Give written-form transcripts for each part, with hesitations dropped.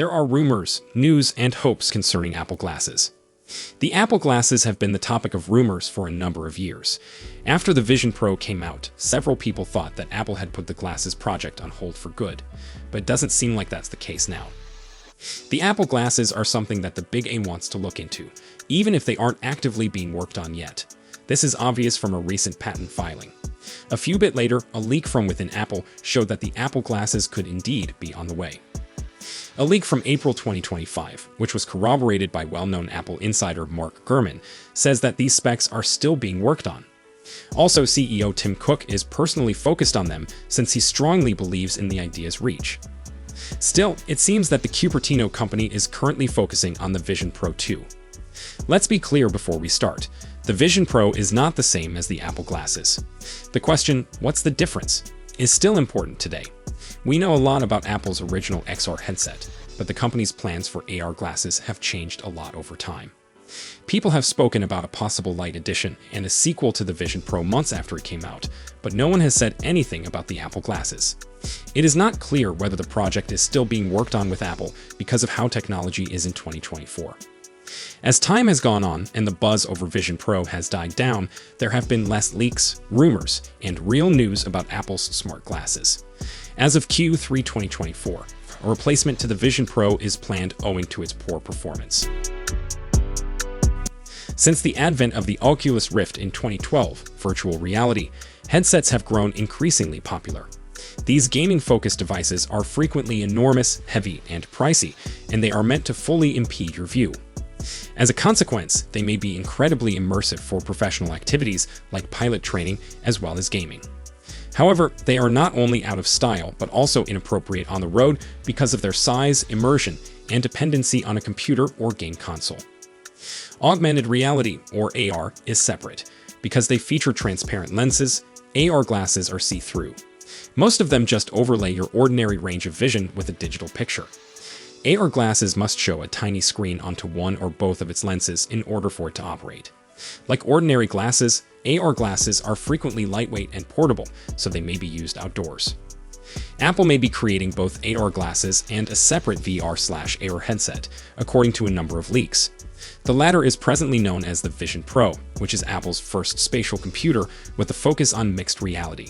there are rumors, news, and hopes concerning Apple glasses. The Apple glasses have been the topic of rumors for a number of years. After the Vision Pro came out, several people thought that Apple had put the glasses project on hold for good, but it doesn't seem like that's the case now. The Apple glasses are something that the Big A wants to look into, even if they aren't actively being worked on yet. This is obvious from a recent patent filing. A few bit later, a leak from within Apple showed that the Apple glasses could indeed be on the way. A leak from April 2025, which was corroborated by well-known Apple insider Mark Gurman, says that these specs are still being worked on. Also, CEO Tim Cook is personally focused on them since he strongly believes in the idea's reach. Still, it seems that the Cupertino company is currently focusing on the Vision Pro 2. Let's be clear before we start. The Vision Pro is not the same as the Apple glasses. The question, what's the difference, is still important today. We know a lot about Apple's original XR headset, but the company's plans for AR glasses have changed a lot over time. People have spoken about a possible light edition and a sequel to the Vision Pro months after it came out, but no one has said anything about the Apple glasses. It is not clear whether the project is still being worked on with Apple because of how technology is in 2024. As time has gone on and the buzz over Vision Pro has died down, there have been less leaks, rumors, and real news about Apple's smart glasses. As of Q3 2024, a replacement to the Vision Pro is planned owing to its poor performance. Since the advent of the Oculus Rift in 2012, virtual reality, headsets have grown increasingly popular. These gaming-focused devices are frequently enormous, heavy, and pricey, and they are meant to fully impede your view. As a consequence, they may be incredibly immersive for professional activities like pilot training as well as gaming. However, they are not only out of style, but also inappropriate on the road because of their size, immersion, and dependency on a computer or game console. Augmented reality, or AR, is separate. Because they feature transparent lenses, AR glasses are see-through. Most of them just overlay your ordinary range of vision with a digital picture. AR glasses must show a tiny screen onto one or both of its lenses in order for it to operate. Like ordinary glasses, AR glasses are frequently lightweight and portable, so they may be used outdoors. Apple may be creating both AR glasses and a separate VR/AR headset, according to a number of leaks. The latter is presently known as the Vision Pro, which is Apple's first spatial computer with a focus on mixed reality.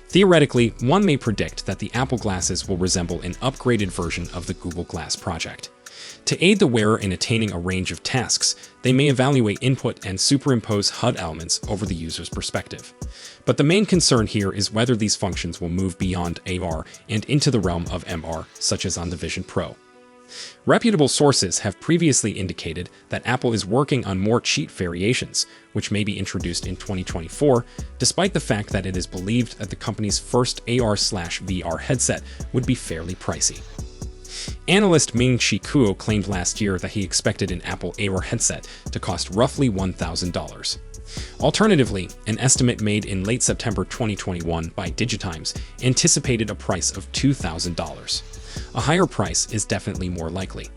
Theoretically, one may predict that the Apple glasses will resemble an upgraded version of the Google Glass project. To aid the wearer in attaining a range of tasks, they may evaluate input and superimpose HUD elements over the user's perspective. But the main concern here is whether these functions will move beyond AR and into the realm of MR, such as on the Vision Pro. Reputable sources have previously indicated that Apple is working on more cheap variations, which may be introduced in 2024, despite the fact that it is believed that the company's first AR/VR headset would be fairly pricey. Analyst Ming-Chi Kuo claimed last year that he expected an Apple AR headset to cost roughly $1,000. Alternatively, an estimate made in late September 2021 by Digitimes anticipated a price of $2,000. A higher price is definitely more likely.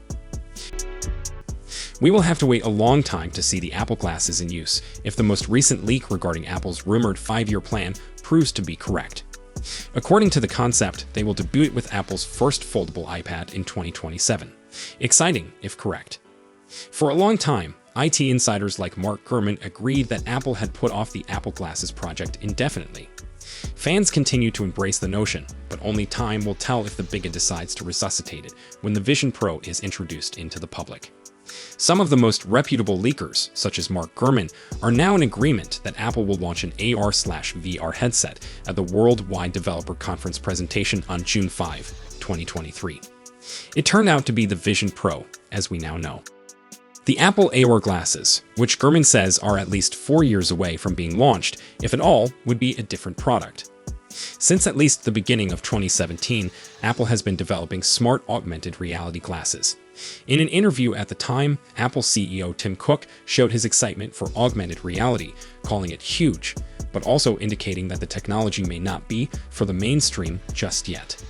We will have to wait a long time to see the Apple glasses in use if the most recent leak regarding Apple's rumored 5-year plan proves to be correct. According to the concept, they will debut it with Apple's first foldable iPad in 2027. Exciting, if correct. For a long time, IT insiders like Mark Gurman agreed that Apple had put off the Apple glasses project indefinitely. Fans continue to embrace the notion, but only time will tell if the Big A decides to resuscitate it when the Vision Pro is introduced into the public. Some of the most reputable leakers, such as Mark Gurman, are now in agreement that Apple will launch an AR/VR headset at the Worldwide Developer Conference presentation on June 5, 2023. It turned out to be the Vision Pro, as we now know. The Apple AR glasses, which Gurman says are at least 4 years away from being launched, if at all, would be a different product. Since at least the beginning of 2017, Apple has been developing smart augmented reality glasses. In an interview at the time, Apple CEO Tim Cook showed his excitement for augmented reality, calling it huge, but also indicating that the technology may not be for the mainstream just yet.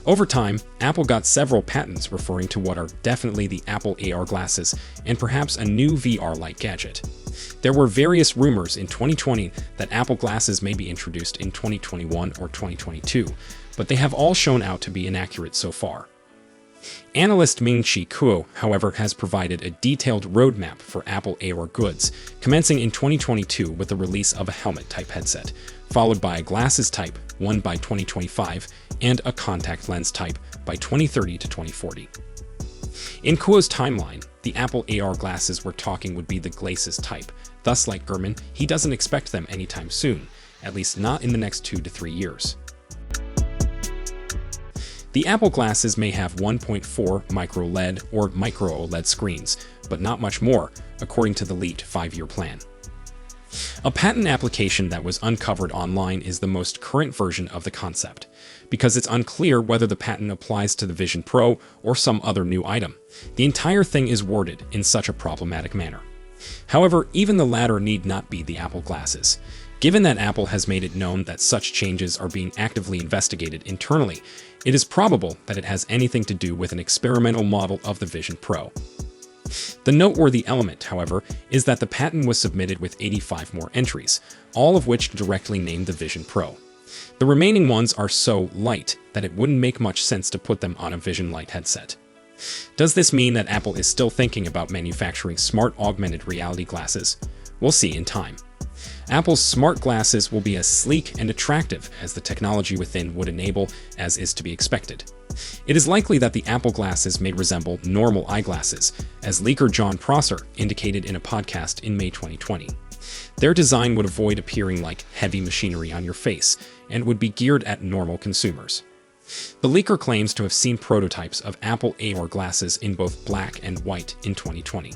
Over time, Apple got several patents referring to what are definitely the Apple AR glasses and perhaps a new VR-like gadget. There were various rumors in 2020 that Apple glasses may be introduced in 2021 or 2022, but they have all shown out to be inaccurate so far. Analyst Ming-Chi Kuo, however, has provided a detailed roadmap for Apple AR goods, commencing in 2022 with the release of a helmet-type headset, followed by a glasses-type one by 2025 and a contact lens type by 2030 to 2040. In Kuo's timeline, the Apple AR glasses we're talking would be the Glaces type. Thus, like Gurman, he doesn't expect them anytime soon, at least not in the next 2 to 3 years. The Apple glasses may have 1.4 micro LED or micro OLED screens, but not much more, according to the leaked 5-year plan. A patent application that was uncovered online is the most current version of the concept, because it's unclear whether the patent applies to the Vision Pro or some other new item. The entire thing is worded in such a problematic manner. However, even the latter need not be the Apple glasses. Given that Apple has made it known that such changes are being actively investigated internally, it is probable that it has anything to do with an experimental model of the Vision Pro. The noteworthy element, however, is that the patent was submitted with 85 more entries, all of which directly name the Vision Pro. The remaining ones are so light that it wouldn't make much sense to put them on a Vision Lite headset. Does this mean that Apple is still thinking about manufacturing smart augmented reality glasses? We'll see in time. Apple's smart glasses will be as sleek and attractive as the technology within would enable, as is to be expected. It is likely that the Apple glasses may resemble normal eyeglasses, as leaker John Prosser indicated in a podcast in May 2020. Their design would avoid appearing like heavy machinery on your face and would be geared at normal consumers. The leaker claims to have seen prototypes of Apple AR glasses in both black and white in 2020.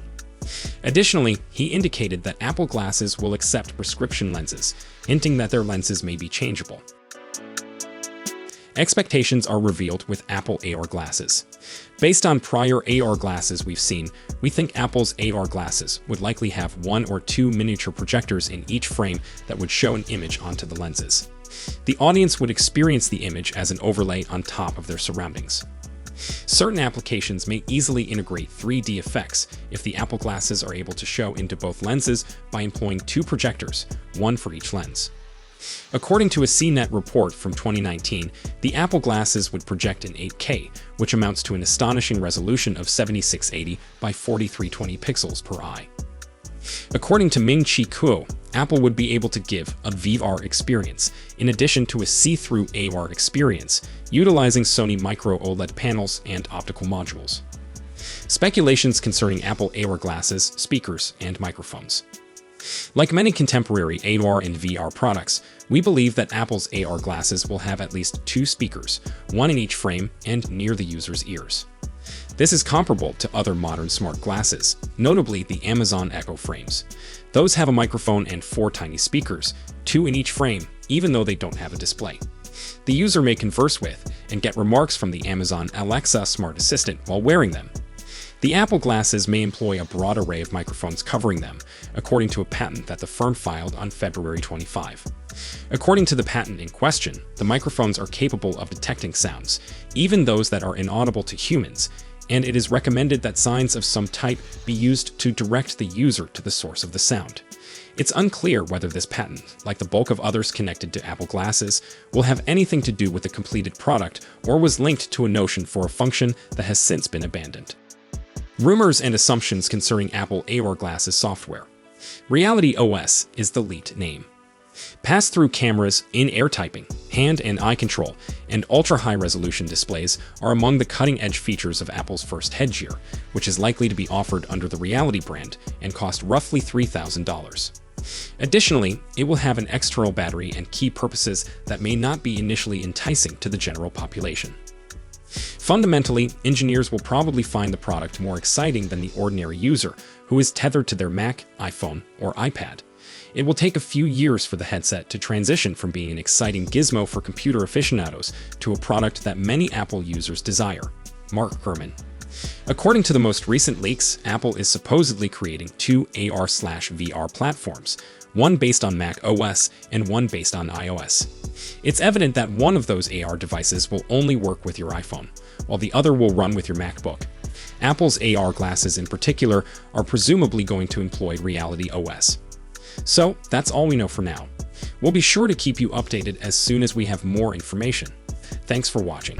Additionally, he indicated that Apple glasses will accept prescription lenses, hinting that their lenses may be changeable. Expectations are revealed with Apple AR glasses. Based on prior AR glasses we've seen, we think Apple's AR glasses would likely have 1 or 2 miniature projectors in each frame that would show an image onto the lenses. The audience would experience the image as an overlay on top of their surroundings. Certain applications may easily integrate 3D effects if the Apple glasses are able to show into both lenses by employing 2 projectors, one for each lens. According to a CNET report from 2019, the Apple glasses would project in 8K, which amounts to an astonishing resolution of 7680 by 4320 pixels per eye. According to Ming-Chi Kuo, Apple would be able to give a VR experience, in addition to a see-through AR experience, utilizing Sony micro OLED panels and optical modules. Speculations concerning Apple AR glasses, speakers, and microphones. Like many contemporary AR and VR products, we believe that Apple's AR glasses will have at least 2 speakers, one in each frame and near the user's ears. This is comparable to other modern smart glasses, notably the Amazon Echo frames. Those have a microphone and 4 tiny speakers, 2 in each frame, even though they don't have a display. The user may converse with and get remarks from the Amazon Alexa smart assistant while wearing them. The Apple glasses may employ a broad array of microphones covering them, according to a patent that the firm filed on February 25. According to the patent in question, the microphones are capable of detecting sounds, even those that are inaudible to humans, and it is recommended that signs of some type be used to direct the user to the source of the sound. It's unclear whether this patent, like the bulk of others connected to Apple glasses, will have anything to do with the completed product or was linked to a notion for a function that has since been abandoned. Rumors and assumptions concerning Apple AR glasses software. Reality OS is the leaked name. Pass-through cameras, in-air typing, hand and eye control, and ultra-high-resolution displays are among the cutting-edge features of Apple's first headgear, which is likely to be offered under the Reality brand and cost roughly $3,000. Additionally, it will have an external battery and key purposes that may not be initially enticing to the general population. Fundamentally, engineers will probably find the product more exciting than the ordinary user who is tethered to their Mac, iPhone, or iPad. It will take a few years for the headset to transition from being an exciting gizmo for computer aficionados to a product that many Apple users desire. Mark Gurman. According to the most recent leaks, Apple is supposedly creating 2 AR/VR platforms, one based on Mac OS and one based on iOS. It's evident that one of those AR devices will only work with your iPhone, while the other will run with your MacBook. Apple's AR glasses in particular are presumably going to employ Reality OS. So that's all we know for now. We'll be sure to keep you updated as soon as we have more information. Thanks for watching.